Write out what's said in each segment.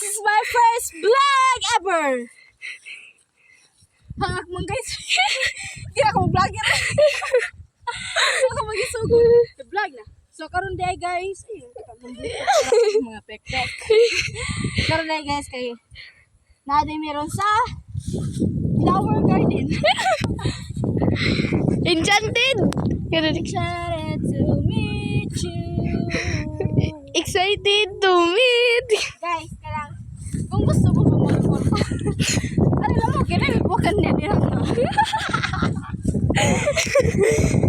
is my first vlog ever! Hangak mo guys. Hindi ako vlogger. Ako mag-isugod. Vlog na. So karon day guys. Ayun, mga pek-pek. Karon day guys kay naday meron sa flower garden. Enchanted! Excited to meet you. Excited to meet! Guys, karang kung gusto mo mag-photo. Ano lang mo, kaya bukan na niya.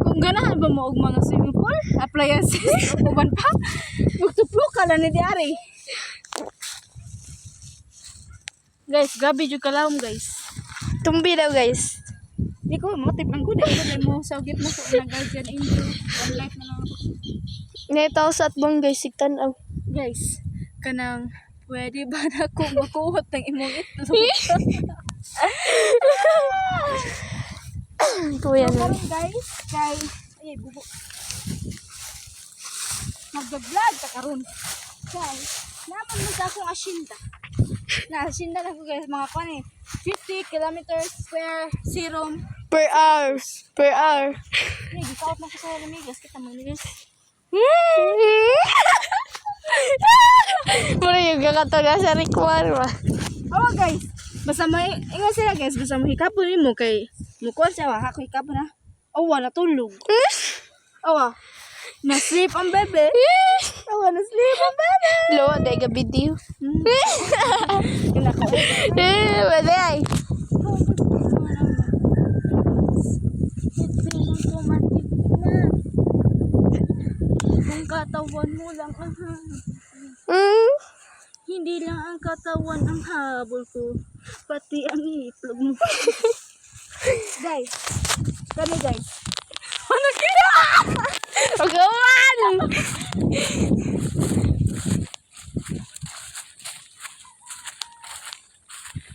Kung ganahan ba mo og mga swimming pool, appliances, o uban pa, magtuplo ka lang ni diari. Guys, gabi jud kalawom guys. Tumbi daw guys. Di ko motif lang ko dahil mo sa git mo ko na guardian angel. One life na lang ako. Netaw sa atbang guys, sigtan aw. Guys, kanang pwede ba na ko makuhot ng imong itlog? Kuya So, na. karon guys, kay ay bubo. Mag-vlog ta karon. Guys, naman mo sa akong asinda. Na asinda na ko guys mga kan eh. 50 kilometers per serum. Per hour. Per hour. Hey, gikaot na ko sa lamigas kita mangigas. Mura yung kakataga sa Rikwan ba? Oh guys, basta may ingon sila guys, basta mahikapon mo kay mukuha siya wa ako hikapon na. Awa natulog. Awa. Na-sleep ang bebe. Awa na-sleep ang bebe. Lo, day ga video. Kinako. Baday. Ang katawan mo lang ang hindi lang ang katawan ang habol ko, pati ang itlog mo. Guys, kami guys. Ano kaya? Pagawan!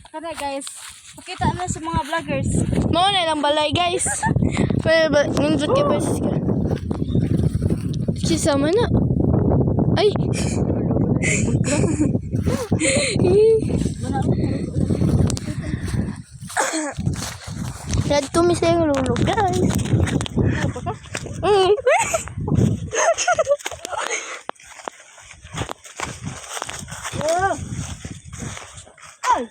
Kami guys, pakita na sa mga vloggers. Mao na lang balay guys. Well, nindot ka ba siya? Kisama na. Ay! Rad to mi sa lulog guys. Oh. Ay.